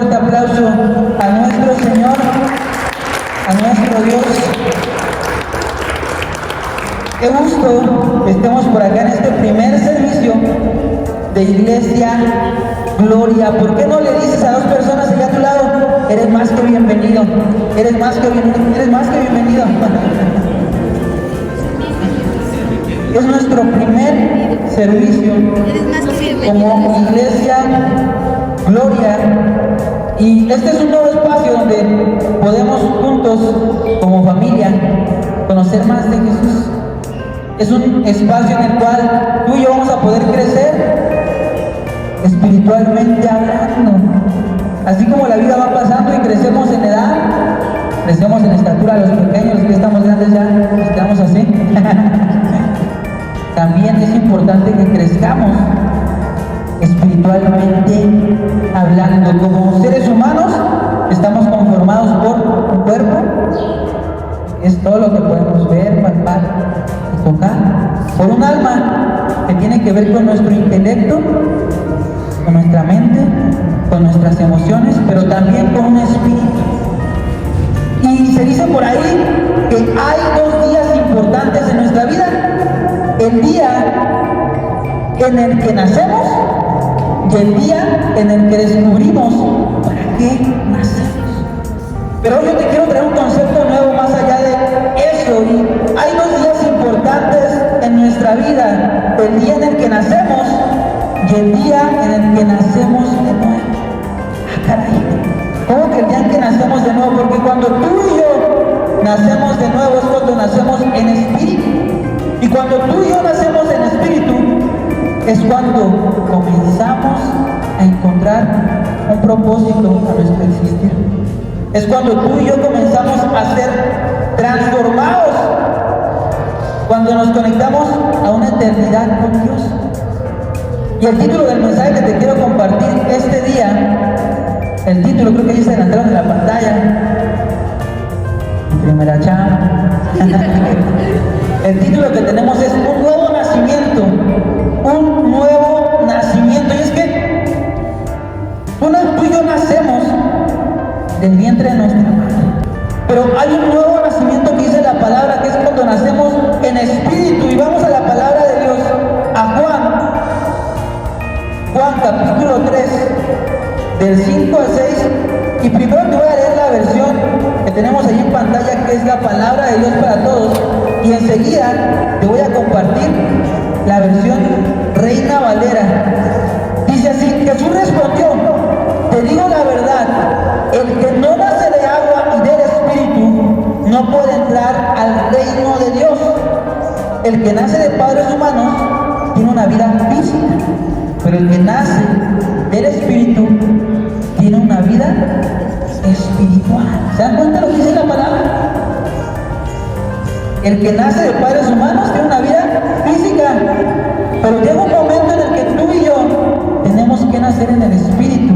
fuerte aplauso a nuestro Señor, a nuestro Dios. Qué gusto que estemos por acá en este primer servicio de Iglesia Gloria. ¿Por qué no le dices a dos personas allá a tu lado: eres más que bienvenido, eres más que bienvenido? Es nuestro primer servicio como Iglesia Gloria, y este es un nuevo espacio donde podemos juntos como familia conocer más de Jesús. Es un espacio en el cual tú y yo vamos a poder crecer espiritualmente hablando. Así como la vida va pasando y crecemos en edad, crecemos en estatura, los pequeños, los que estamos grandes ya nos quedamos así. También es importante que crezcamos espiritualmente hablando. Como seres humanos estamos conformados por un cuerpo, es todo lo que podemos ver, palpar y tocar, por un alma que tiene que ver con nuestro intelecto, con nuestra mente, con nuestras emociones, pero también con un espíritu. Y se dice por ahí que hay dos días importantes en nuestra vida: el día en el que nacemos y el día en el que descubrimos para qué nacemos. Pero hoy yo te quiero traer un concepto nuevo más allá de eso. Y hay dos días importantes en nuestra vida: el día en el que nacemos y el día en el que nacemos de nuevo. ¡Ah, caray! ¿Cómo que el día en que nacemos de nuevo? Porque cuando tú y yo nacemos de nuevo es cuando nacemos en espíritu. Y cuando tú y yo nacemos en espíritu es cuando comenzamos a encontrar un propósito a nuestro existir. Es cuando tú y yo comenzamos a ser transformados, cuando nos conectamos a una eternidad con Dios. Y el título del mensaje que te quiero compartir este día, el título creo que ya se adelantaron en la pantalla, mi primera chamba. El título que tenemos es un nuevo nacimiento, un nuevo nacimiento. Y es que tú y yo nacemos del vientre de nuestra madre, pero hay un nuevo nacimiento que dice la palabra, que es cuando nacemos en espíritu. Y vamos a la palabra de Dios, a Juan capítulo 3, del 5 al 6. Y primero te voy a leer la versión que tenemos ahí en pantalla, que es la palabra de Dios para todos, y enseguida te voy a compartir la versión Reina Valera. Dice así: Jesús respondió: te digo la verdad, el que no nace de agua y del espíritu no puede entrar al reino de Dios. El que nace de padres humanos tiene una vida física, pero el que nace del espíritu tiene una vida espiritual. ¿Se dan cuenta lo que dice la palabra? El que nace de padres humanos tiene una vida física, pero llega un momento en el que tú y yo tenemos que nacer en el espíritu.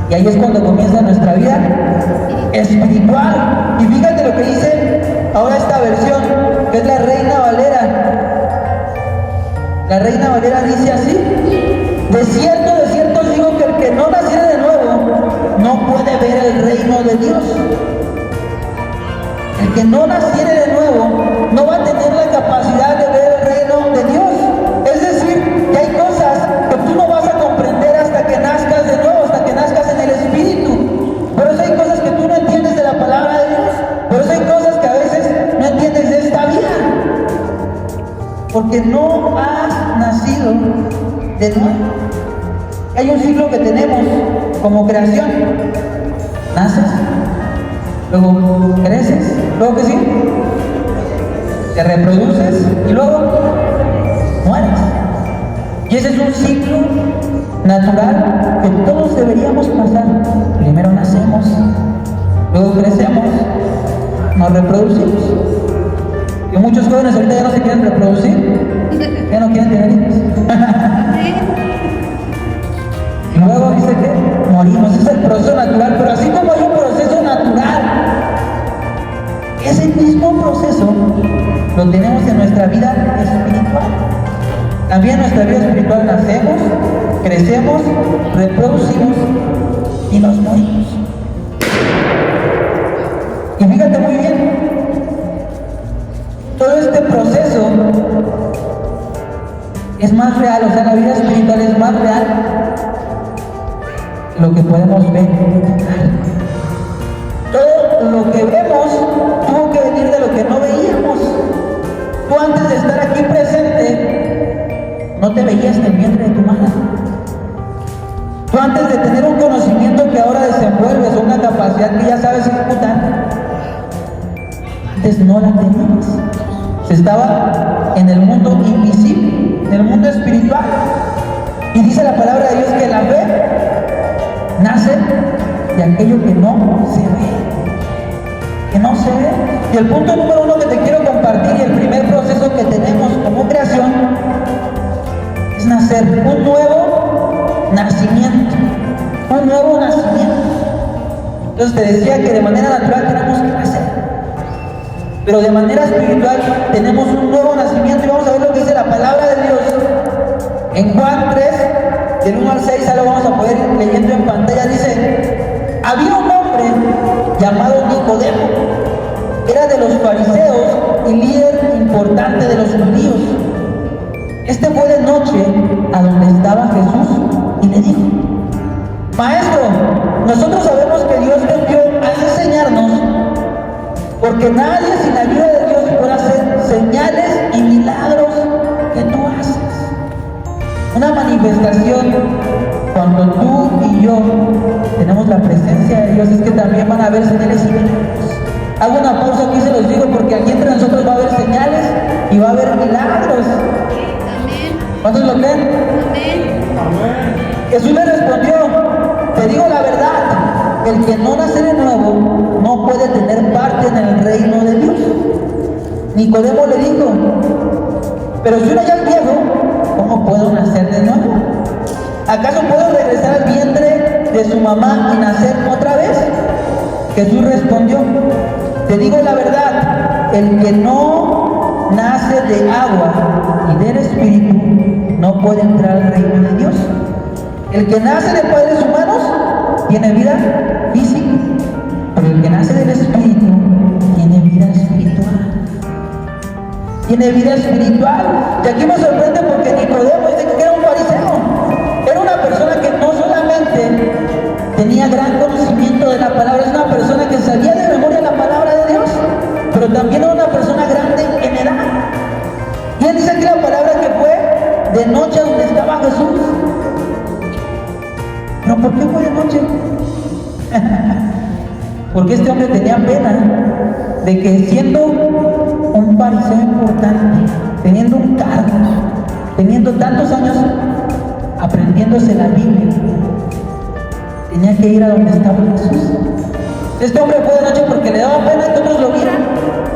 Y ahí es cuando comienza nuestra vida espiritual. Y fíjate lo que dice ahora esta versión, que es la Reina Valera. La Reina Valera dice así: de cierto os digo que el que no naciera de nuevo no puede ver el reino de Dios. El que no naciere de nuevo no va a tener la capacidad de ver el reino de Dios. Es decir, que hay cosas que tú no vas a comprender hasta que nazcas de nuevo, hasta que nazcas en el espíritu. Por eso hay cosas que tú no entiendes de la palabra de Dios. Por eso hay cosas que a veces no entiendes de esta vida, porque no has nacido de nuevo. Hay un ciclo que tenemos como creación: naces, luego creces, luego que sí, te reproduces y luego mueres. Y ese es un ciclo natural que todos deberíamos pasar. Primero nacemos, luego crecemos, nos reproducimos. Y muchos jóvenes ahorita ya no se quieren reproducir, ya no quieren tener hijos. Y luego dice que morimos. Ese es el proceso natural. Pero así como hay un proceso natural, ese mismo proceso lo tenemos en nuestra vida espiritual. También en nuestra vida espiritual nacemos, crecemos, reproducimos y nos Y fíjate muy bien, todo este proceso es más real, o sea, la vida espiritual es más real que lo que podemos ver. Todo lo que vemos tuvo que venir de lo que no veíamos. Tú antes de estar aquí presente, no te veías en el vientre de tu madre. Tú antes de tener un conocimiento que ahora desenvuelves o una capacidad que ya sabes ejecutar, antes no la tenías. Se estaba en el mundo invisible, en el mundo espiritual. Y dice la palabra de Dios que la fe nace de aquello que no se ve. Que no se ve. Y el punto número 1 que te quiero compartir y el primer proceso que tenemos como creación es nacer, un nuevo nacimiento. Un nuevo nacimiento. Entonces te decía que de manera natural tenemos que nacer, pero de manera espiritual tenemos un nuevo nacimiento, y vamos a ver lo que dice la palabra de Dios en Juan 3, del 1 al 6, ahora lo vamos a poder ir leyendo en pantalla. Dice: había un hombre llamado Nicodemo, era de los fariseos y líder importante de los judíos. Este fue de noche a donde estaba Jesús y le dijo: Maestro, nosotros sabemos que Dios te envió a enseñarnos, porque nadie sin la ayuda de Dios puede hacer señales y milagros que tú haces. Una manifestación cuando tú y yo tenemos la presencia de Dios es que también van a haber señales y milagros. Hago una pausa aquí, se los digo, porque aquí entre nosotros va a haber señales y va a haber milagros. ¿Cuántos lo creen? Jesús le respondió: te digo la verdad, el que no nace de nuevo no puede tener parte en el reino de Dios. Nicodemo le dijo: pero si uno ya es viejo, ¿cómo puedo nacer de nuevo? ¿Acaso puedo regresar al vientre de su mamá y nacer otra vez? Jesús respondió: te digo la verdad, el que no nace de agua y del Espíritu no puede entrar al reino de Dios. El que nace de padres humanos tiene vida física, pero el que nace del Espíritu tiene vida espiritual. Tiene vida espiritual. Y aquí me sorprende porque Nicodemo dice que era un fariseo. Era una persona que no solamente tenía gran conocimiento de la palabra, es una persona que sabía de memoria la palabra de Dios, pero también era una persona grande en edad. Y él dice aquí la palabra que fue de noche donde estaba Jesús. ¿Pero por qué fue de noche? Porque este hombre tenía pena de que, siendo un fariseo importante, teniendo un cargo, teniendo tantos años aprendiéndose la Biblia, tenía que ir a donde estaba Jesús. Este hombre fue de noche porque le daba pena que otros lo vieran,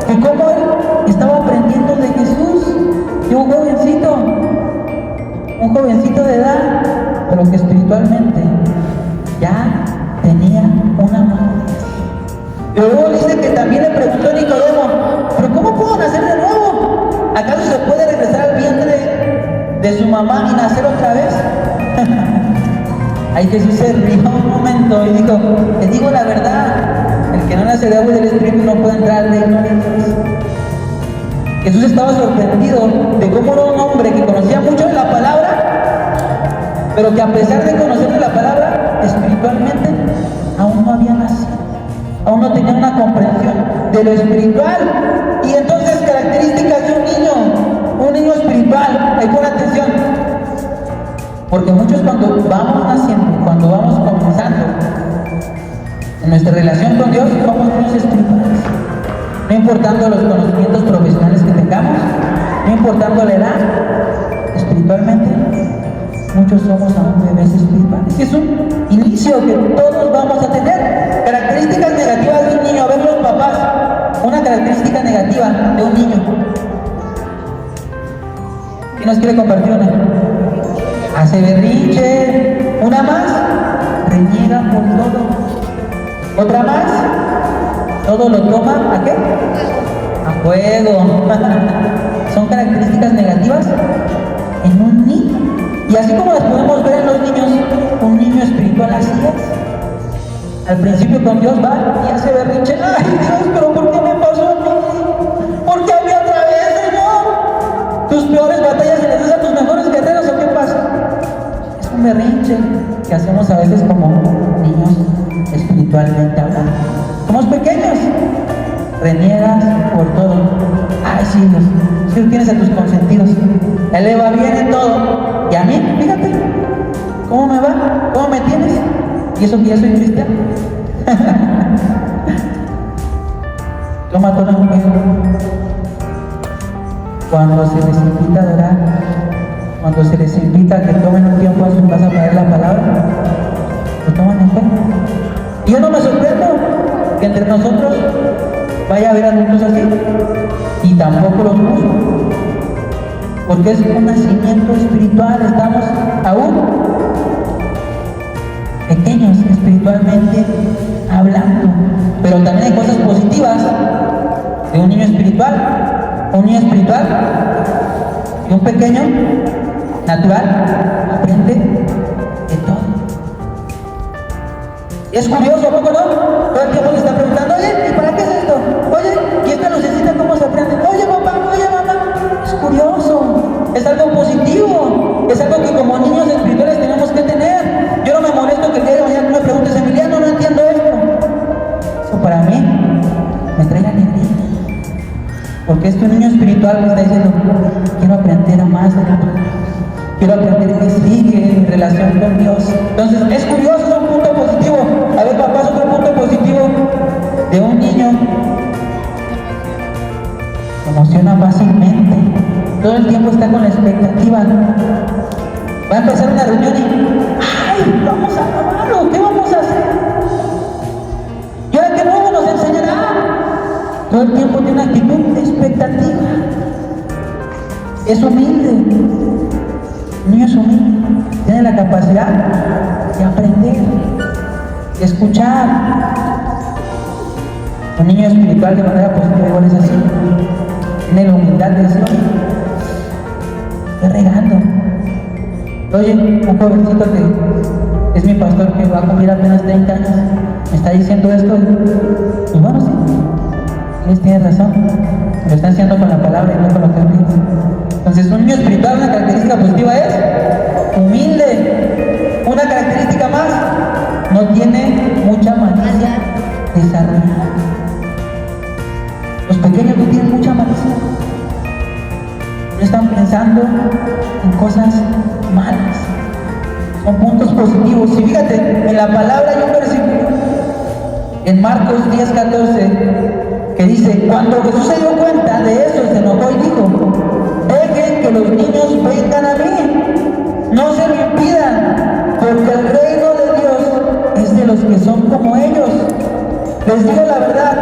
que como él estaba aprendiendo de Jesús, y un jovencito de edad, pero que espiritualmente ya tenía una madurez. Pero luego dice que también le preguntó a Nicodemo: ¿pero cómo puedo nacer de nuevo? ¿Acaso se puede regresar al vientre de su mamá y nacer otra vez? Ahí Jesús se rió un momento y dijo: te digo la verdad, el que no nace de agua y del Espíritu no puede entrar al reino de Dios. Jesús estaba sorprendido de cómo era un hombre que conocía mucho de la palabra, pero que a pesar de conocer de la palabra, espiritualmente aún no había nacido, aún no tenía una comprensión de lo espiritual. Y entonces, características de un niño espiritual. Ahí pon atención, porque muchos, cuando vamos naciendo, cuando vamos comenzando en nuestra relación con Dios, somos niños espirituales. No importando los conocimientos profesionales que tengamos, no importando la edad, espiritualmente muchos somos aún bebés espirituales. Y es un inicio que todos vamos a tener. Características negativas de un niño. A ver, los papás, una característica negativa de un niño. ¿Quién nos quiere compartir una? Hace berrinche. Una más, reniega por todo. Otra más, todo lo toma ¿a qué? A juego. Son características negativas en un niño. Y así como las podemos ver en los niños, un niño espiritual así es. Al principio con Dios va y hace berrinche. Ay Dios, pero ¿por qué me pasó a mí? ¿Por qué a mí otra vez, Señor? ¿Tus peores batallas se les das a tus mejores guerreros o qué pasa? Es un berrinche que hacemos a veces como niños espiritualmente hablando. Somos pequeños, reniegas por todo. Ay sí, Dios, si tú tienes a tus consentidos, Él le va bien en todo. Y a mí, fíjate, ¿cómo me va? ¿Cómo me tienes? ¿Y eso que ya soy cristiano? Toma todo un juego. Cuando se les invita a adorar, cuando se les invita a que tomen un tiempo en su casa para leer la palabra, lo toman en cuenta. Y yo no me sorprendo que entre nosotros vaya a haber adultos así, y tampoco los juzgo, porque es un nacimiento espiritual. Estamos aún pequeños espiritualmente hablando, pero también hay cosas positivas de un niño espiritual. Un niño espiritual y un pequeño natural aprende de todo. Es curioso, ¿a poco no? Todo el tiempo le está preguntando, oye, ¿y para qué es esto? Oye, ¿y esta lucecita cómo se aprende? Oye, papá, oye, mamá. Es curioso, es algo positivo, es algo que como niños espirituales tenemos que tener. Yo no me molesto que el día de mañana tú me preguntes, Emiliano, no entiendo esto. Eso para mí me trae alegría, porque este niño espiritual me está diciendo, quiero aprender a más de Dios, quiero aprender qué sigue en relación con Dios. Entonces, es curioso, es un punto positivo. A ver, papá, es otro punto positivo de un niño. Se emociona fácilmente, todo el tiempo está con la expectativa. Va a empezar una reunión y, ¡ay! Vamos a acabarlo, ¿qué vamos a hacer? ¿Y ahora qué nuevo nos enseñará? Todo el tiempo tiene una actitud de expectativa. Es humilde. El niño es humilde. Tiene la capacidad de aprender, de escuchar. Un niño espiritual de manera positiva igual es así. Tiene la humildad de decir, estoy regando. Oye, un jovencito que es mi pastor, que va a cumplir apenas 30 años, me está diciendo esto. Y bueno, sí, ellos tienen razón. Lo están haciendo con la palabra y no con lo que piensa. Entonces, un niño espiritual, una característica positiva es humilde. Una característica más, no tiene mucha malicia desarrollada. Los pequeños no tienen mucha malicia. No están pensando en cosas malas. Son puntos positivos. Y fíjate, en la palabra hay un versículo en Marcos 10:14 que dice, cuando Jesús se dio cuenta de eso, se enojó y dijo, dejen que los niños vengan a mí, no se lo impidan, porque el reino de Dios es de los que son como ellos. Les digo la verdad,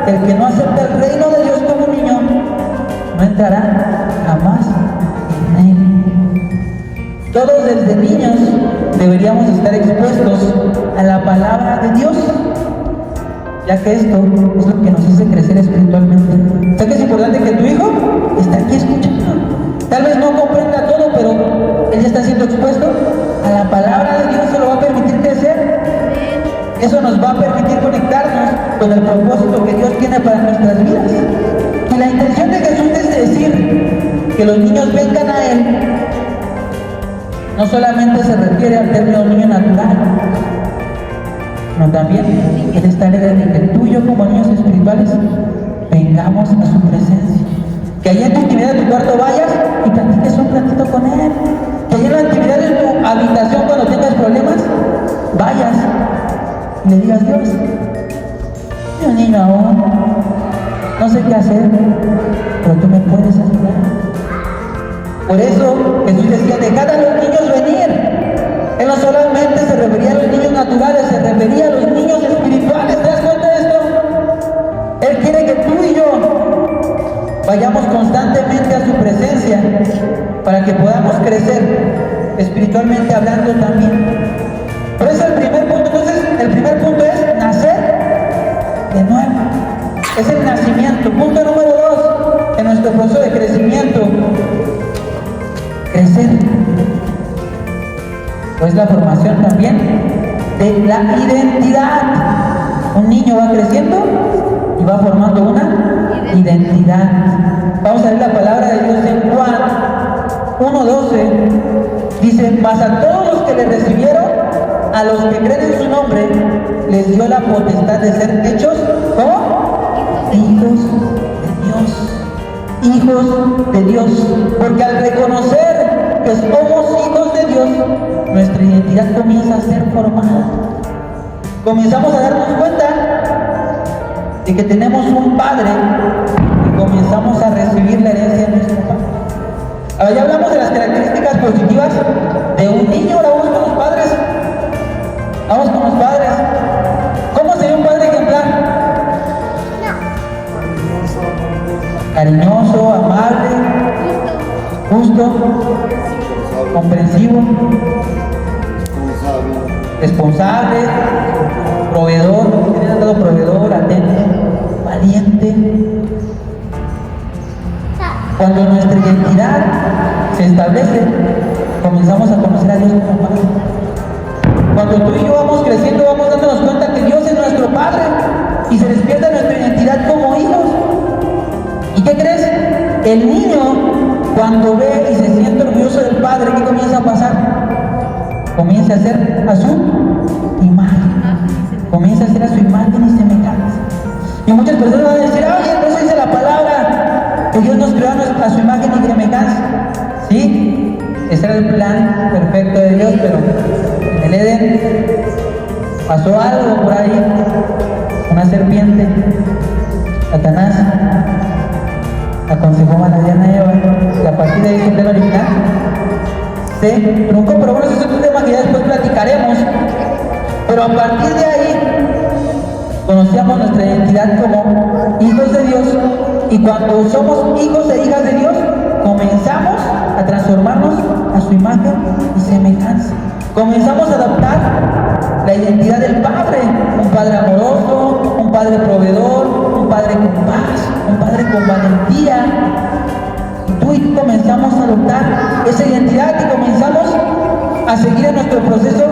el que no acepta el reino de Dios como niño, no entrará jamás en él. Todos desde niños deberíamos estar expuestos a la palabra de Dios, ya que esto es lo que nos hace crecer espiritualmente. O sea que es importante que tu hijo esté aquí escuchando. Tal vez no comprenda todo, pero él ya está siendo expuesto a la palabra de Dios, se lo va a permitir crecer. Eso nos va a permitir conectarnos con el propósito que Dios tiene para nuestras vidas. Y la intención de Jesús es decir que los niños vengan a Él, no solamente se refiere al término niño natural, sino también Él está alegre de que tú y yo como niños espirituales vengamos a su presencia. Que allá en tu intimidad de tu cuarto vayas y platiques un ratito con Él. Que allá en la intimidad de tu habitación, cuando tengas problemas, vayas y le digas, Dios, soy un niño aún, no sé qué hacer, pero tú me puedes ayudar. Por eso Jesús decía, dejad a los niños venir. Él no solamente se refería a los niños naturales, se refería a los niños espirituales. ¿Te das cuenta de esto? Él quiere que tú y yo vayamos constantemente a su presencia para que podamos crecer espiritualmente hablando también. Por eso el primer punto, entonces, el primer punto es nacer de nuevo. Es el nacimiento. Punto número 2 en nuestro proceso de crecimiento. Crecer. Pues la formación también de la identidad. niño va creciendo y va formando una identidad. Vamos a ver la palabra de Dios en Juan 1:12. Dice: mas a todos los que le recibieron, a los que creen en su nombre, les dio la potestad de ser hechos como hijos de Dios. Hijos de Dios. Porque al reconocer que somos hijos de Dios, nuestra identidad comienza a ser formada. Comenzamos a darnos cuenta de que tenemos un Padre y comenzamos a recibir la herencia de nuestro Padre. Ahora ya hablamos de las características positivas de un niño. Ahora vamos con los padres. Vamos con los padres. ¿Cómo sería un padre ejemplar? Cariñoso, amable, justo, comprensivo, responsable, proveedor, proveedor, atento, valiente. Cuando nuestra identidad se establece, comenzamos a conocer a Dios como Padre. Cuando tú y yo vamos creciendo, vamos dándonos cuenta que Dios es nuestro Padre y se despierta nuestra identidad como hijos. ¿Y qué crees? El niño, cuando ve y se siente orgulloso del Padre, ¿qué comienza a pasar? Comienza a hacer a su imagen. Comienza a hacer a su imagen y semejanza. Y muchas personas van a decir: ay, entonces dice la palabra que Dios nos creó a su imagen y semejanza. Sí, ese era el plan perfecto de Dios, pero en el Edén pasó algo por ahí. Una serpiente, Satanás, aconsejó a Adán y Eva, y a partir de ahí su plan original se truncó. Pero bueno, ese es un tema que ya después platicaremos. Pero a partir de ahí conocíamos nuestra identidad como hijos de Dios, y cuando somos hijos e hijas de Dios, comenzamos a transformarnos a su imagen y semejanza. Comenzamos a adoptar la identidad del Padre, un Padre amoroso, un Padre proveedor, un Padre con paz, un Padre con valentía. Tú y tú comenzamos a adoptar esa identidad y comenzamos a seguir en nuestro proceso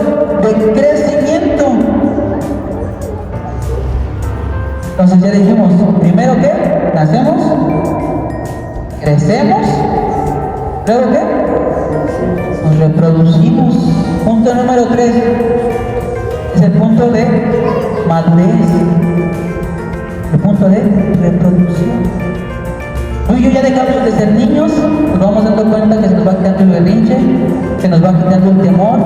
de crecimiento. Entonces ya dijimos, primero ¿qué? Nacemos, crecemos, luego ¿qué? Nos reproducimos. Punto número 3 es el punto de madurez, el punto de reproducción. Tú y yo ya dejamos de ser niños, nos vamos dando cuenta que se nos va quitando el berrinche, se nos va quitando el temor,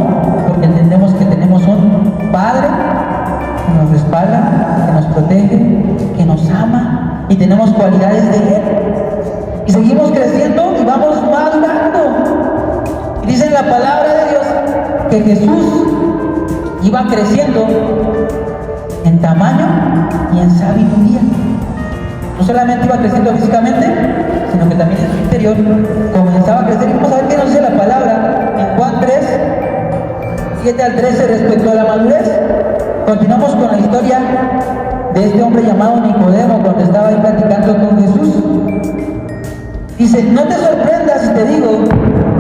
porque entendemos que tenemos un Padre que nos respalda, que nos protege, que nos ama, y tenemos cualidades de Él. Y seguimos creciendo y vamos madurando. Y dice en la palabra de Dios que Jesús iba creciendo en tamaño y en sabiduría. No solamente iba creciendo físicamente, sino que también en su interior comenzaba a crecer. Y vamos a ver qué nos dice la palabra en Juan 3, 7 al 13 respecto a la madurez. Continuamos con la historia de este hombre llamado Nicodemo cuando estaba ahí platicando con Jesús. Dice: no te sorprendas si te digo,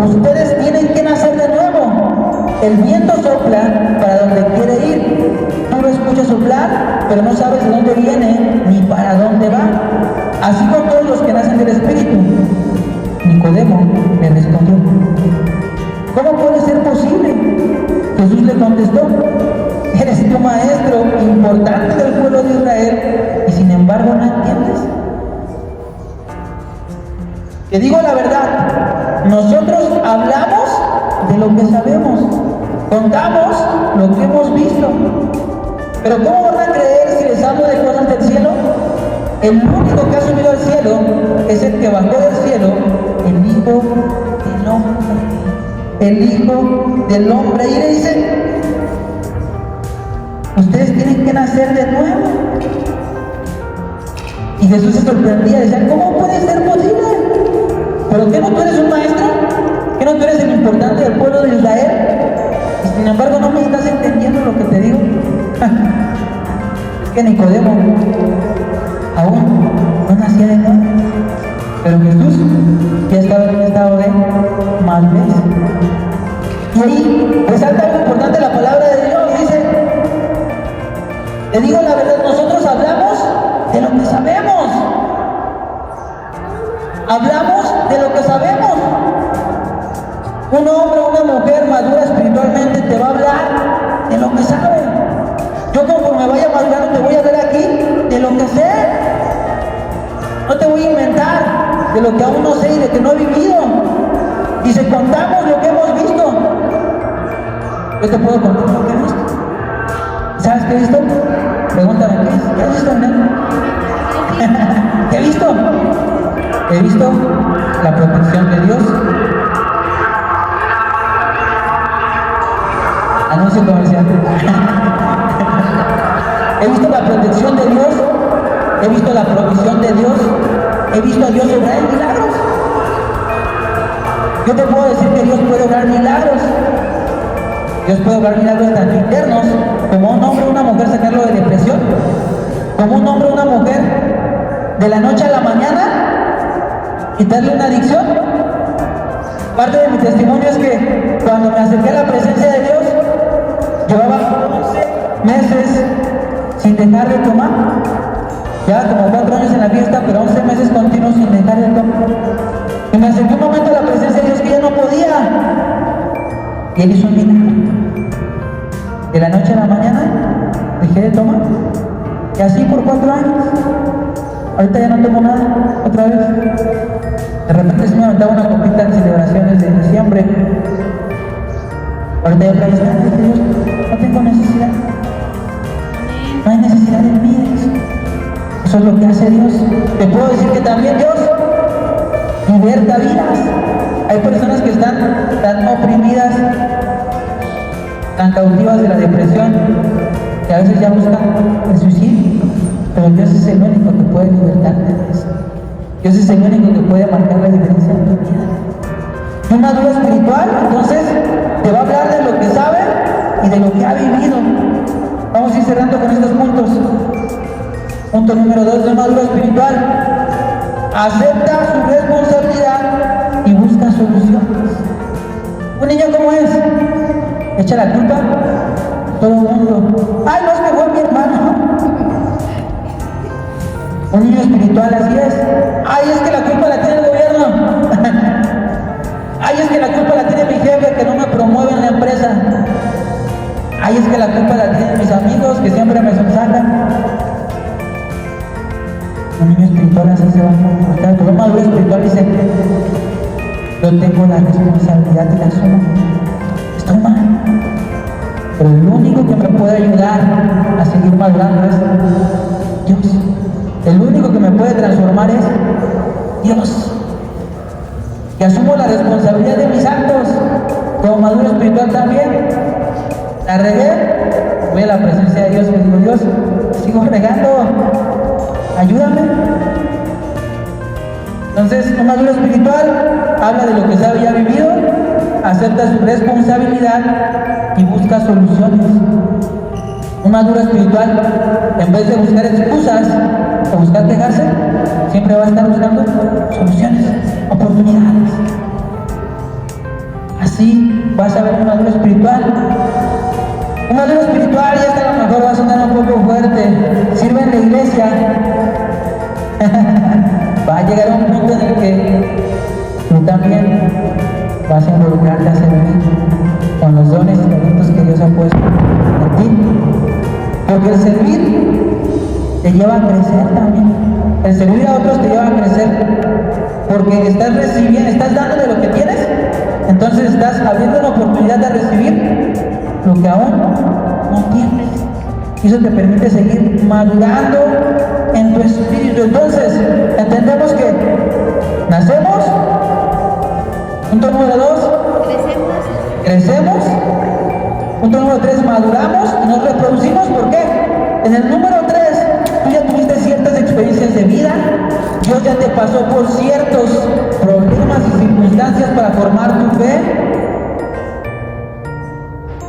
ustedes tienen que nacer de nuevo. El viento sopla para donde quiere ir. Tú lo escuchas soplar, pero no sabes de dónde viene ni para dónde va. Así con todos los que nacen del Espíritu. Nicodemo le respondió: ¿cómo puede ser posible? Jesús le contestó: eres tu maestro importante del pueblo de Israel y sin embargo no entiendes. Te digo la verdad, nosotros hablamos de lo que sabemos, contamos lo que hemos visto. Pero ¿cómo van a creer si les hablo de cosas del cielo? El único que ha subido al cielo es el que bajó del cielo, el Hijo del Hombre. El Hijo del Hombre. Y le dice: ustedes tienen que nacer de nuevo. Y Jesús se sorprendía, decía: ¿cómo puede ser posible? ¿Pero qué no tú eres un maestro? ¿Qué no tú eres el importante del pueblo de Israel? Y sin embargo no me estás entendiendo lo que te digo. Es que Nicodemo aún no nacía de nuevo, pero Jesús ya estaba en un estado de madurez. Y ahí resalta algo importante la palabra de Dios. Dice: Te digo la verdad, nosotros hablamos de lo que sabemos. Hablamos de lo que sabemos. Un hombre o una mujer madura espiritualmente te va a hablar de lo que sabe. Yo conforme vaya madurando te voy a hablar aquí de lo que sé. No te voy a inventar de lo que aún no sé y de que no he vivido. Dice, contamos lo que hemos visto. Yo te puedo contar lo que he visto. ¿Sabes qué he visto? Pregúntame, ¿qué has visto, nene? ¿Qué he visto? He visto la protección de Dios. Anuncio comercial. He visto la protección de Dios. He visto la provisión de Dios. He visto a Dios obrar milagros. Yo te puedo decir que Dios puede obrar milagros. Dios puede obrar milagros tanto internos, como un hombre o una mujer sacarlo de depresión, como un hombre o una mujer de la noche a la mañana quitarle una adicción. Parte de mi testimonio es que cuando me acerqué a la presencia de Dios, llevaba 11 meses sin dejar de tomar. Llevaba como 4 años en la fiesta, pero 11 meses continuos sin dejar de tomar. Y me acerqué un momento a la presencia de Dios que ya no podía. Y Él hizo un milagro. De la noche a la mañana dejé de tomar. Y así por 4 años. Ahorita ya no tomo nada, otra vez. De repente se me aventaba una copita en celebraciones de diciembre. Ahorita ya otra vez, Dios, no tengo necesidad. No hay necesidad de mí. Eso es lo que hace Dios. Te puedo decir que también Dios liberta vidas. Hay personas que están tan oprimidas, tan cautivas de la depresión, que a veces ya buscan el suicidio, pero Dios es el único que puede libertarte de eso. Dios es el único que puede marcar la diferencia en tu vida. Un maduro espiritual, entonces, te va a hablar de lo que sabe y de lo que ha vivido. Vamos a ir cerrando con estos puntos. Punto número 2 de un maduro espiritual: acepta su responsabilidad y busca soluciones. ¿Un niño cómo es? ¿Echa la culpa? Todo el mundo. ¡Ay, no, es que fue mi hermano! Un niño espiritual así es. ¡Ay, es que la culpa la tiene el gobierno! ¡Ay, es que la culpa la tiene mi jefe que no me promueve en la empresa! ¡Ay, es que la culpa la tienen mis amigos que siempre me sonsacan! Un niño espiritual así se va a comportar. Pero un maduro espiritual dice: yo tengo la responsabilidad y la asumo. Estoy mal, pero el único que me puede ayudar a seguir madurando es Dios. El único que me puede transformar es Dios. Y asumo la responsabilidad de mis actos. Como maduro espiritual también. La regué, voy a la presencia de Dios y le digo: Dios, sigo regando, ayúdame. Entonces, un maduro espiritual habla de lo que sabe y ha vivido, acepta su responsabilidad y busca soluciones. Un maduro espiritual, en vez de buscar excusas o buscar quejarse, siempre va a estar buscando soluciones, oportunidades. Así vas a ver un maduro espiritual. Un maduro espiritual, y esto a lo mejor va a sonar un poco fuerte, sirve en la iglesia. Va a llegar a un punto en el que tú también vas a involucrarte a servir con los dones y talentos que Dios ha puesto en ti. Porque el servir te lleva a crecer también. El servir a otros te lleva a crecer. Porque estás recibiendo, estás dando de lo que tienes, entonces estás abriendo una oportunidad de recibir lo que aún no tienes. Y eso te permite seguir madurando en tu espíritu. Entonces, entendemos que nacemos. Punto número 2, crecemos. Punto número 3, maduramos y nos reproducimos. ¿Por qué? En el número 3, tú ya tuviste ciertas experiencias de vida. Dios ya te pasó por ciertos problemas y circunstancias para formar tu fe.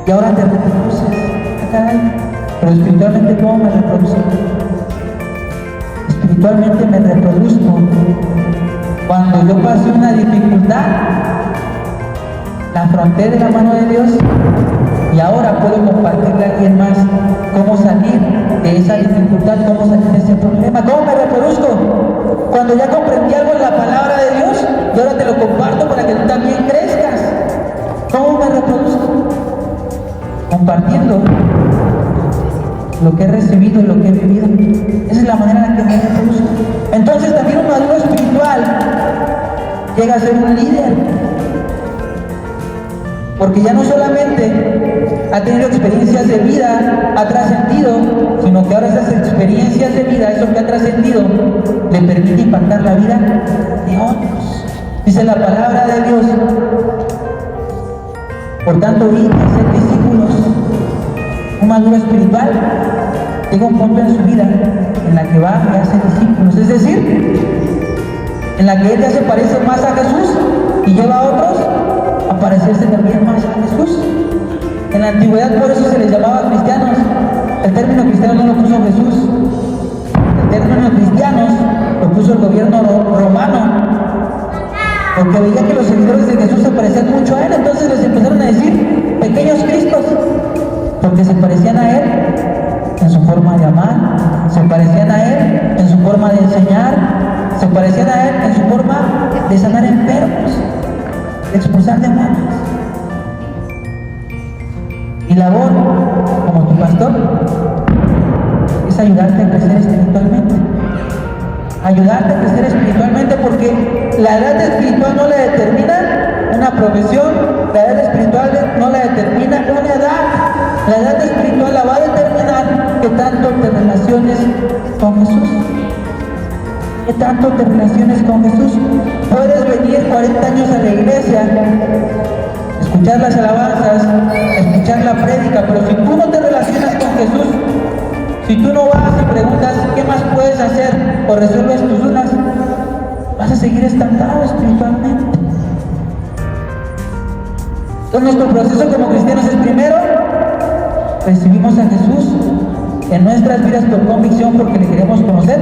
Y ahora te reproduces. Caray. Pero espiritualmente, ¿cómo me reproduzco? Espiritualmente me reproduzco cuando yo pasé una dificultad, la afronté de la mano de Dios y ahora puedo compartirle a alguien más cómo salir de cuando ya comprendí algo en la palabra de Dios y ahora te lo comparto para que tú también crezcas. ¿Cómo me reproduzco? Compartiendo lo que he recibido y lo que he vivido. Esa es la manera en la que me reproduzco. Entonces también un maduro espiritual llega a ser un líder, porque ya no solamente ha tenido experiencias de vida, ha trascendido, sino que ahora esas experiencias de vida, eso que ha trascendido, le permite impactar la vida de otros. Dice la palabra de Dios: por tanto, id a ser discípulos. Un maduro espiritual llega un punto en su vida en la que va y hace discípulos, es decir, en la que él ya se parece más a Jesús y lleva a otros a parecerse también más a Jesús. En la antigüedad por eso se les llamaba cristianos. El término cristiano no lo puso Jesús. El término cristianos lo puso el gobierno romano, porque veía que los seguidores de Jesús se parecían mucho a él. Entonces les empezaron a decir pequeños cristos, porque se parecían a él en su forma de amar, se parecían a él en su forma de enseñar, se parecían a él en su forma de sanar enfermos, de expulsar demonios. Mi labor como tu pastor es ayudarte a crecer espiritualmente. Ayudarte a crecer espiritualmente, porque la edad espiritual no la determina una profesión, la edad espiritual no la determina una edad. La edad espiritual la va a determinar qué tanto te relaciones con Jesús. ¿Qué tanto te relaciones con Jesús? Puedes venir 40 años a la iglesia, escuchar las alabanzas, escuchar la prédica, pero si tú no te relacionas con Jesús, si tú no vas y preguntas qué más puedes hacer o resuelves tus dudas, vas a seguir estancado espiritualmente. Entonces nuestro proceso como cristianos es: primero, recibimos a Jesús en nuestras vidas por convicción, porque le queremos conocer,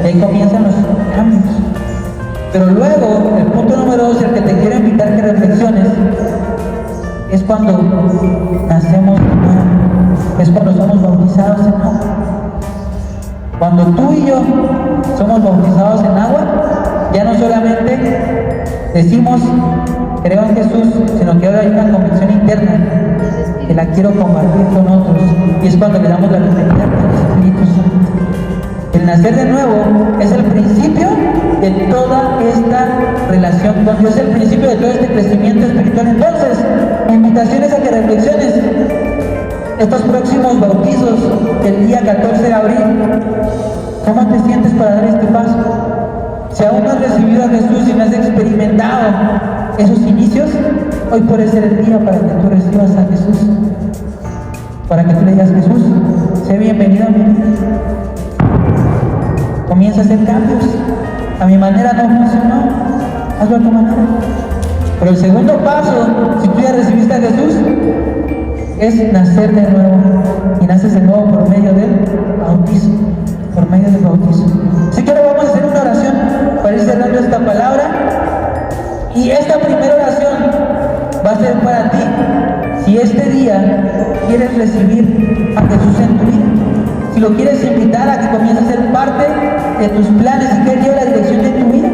y ahí comienzan los cambios. Pero luego, el punto número 2, el que te quiero invitar que reflexiones, es cuando nacemos de nuevo, es cuando somos bautizados en agua. Cuando tú y yo somos bautizados en agua, ya no solamente decimos creo en Jesús, sino que ahora hay una convicción interna que la quiero compartir con otros, y es cuando le damos la bienvenida al Espíritu Santo. El nacer de nuevo es el principio de toda esta relación con Dios, es el principio de todo este crecimiento espiritual. Entonces, mi invitación es a que reflexiones estos próximos bautizos el día 14 de abril. ¿Cómo te sientes para dar este paso? Si aún no has recibido a Jesús y no has experimentado esos inicios, hoy puede ser el día para que tú recibas a Jesús, para que tú le digas: Jesús, sé bienvenido a mi vida. Comienza a hacer cambios. A mi manera no funcionó, hazlo a tu manera. Pero el segundo paso, si tú ya recibiste a Jesús, es nacer de nuevo. Y naces de nuevo por medio del bautismo. Por medio del bautismo. Así que ahora vamos a hacer una oración para ir cerrando esta palabra. Y esta primera oración va a ser para ti, si este día quieres recibir a Jesús en tu vida, si lo quieres invitar a que comience a ser parte de tus planes y que Él lleve la dirección de tu vida.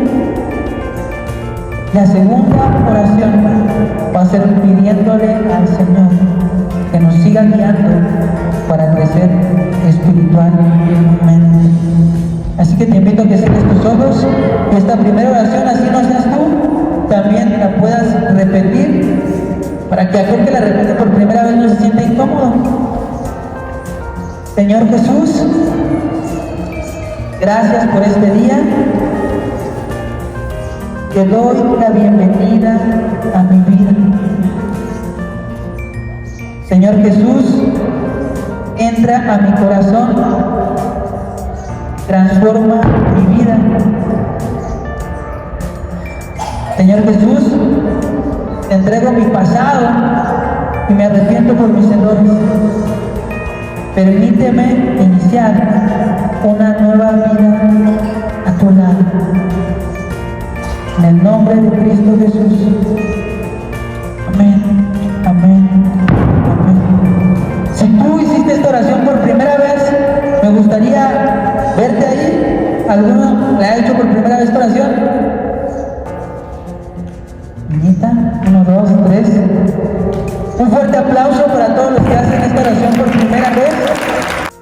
La segunda oración va a ser pidiéndole al Señor que nos siga guiando para crecer espiritualmente. Así que te invito a que cierres tus ojos y esta primera oración, así no seas tú, también la puedas repetir, para que aquel que la repite por primera vez no se sienta incómodo. Señor Jesús, gracias por este día. Te doy la bienvenida a mi vida. Señor Jesús, entra a mi corazón, transforma mi vida. Señor Jesús, te entrego mi pasado y me arrepiento por mis errores. Permíteme iniciar una nueva vida a tu lado. En el nombre de Cristo Jesús. Amén, amén, amén. Si tú hiciste esta oración por primera vez, me gustaría verte ahí ¿Alguno le ha hecho por primera vez esta oración? Niñita, 1, 2, 3. Un fuerte aplauso para todos los que hacen esta oración por primera vez.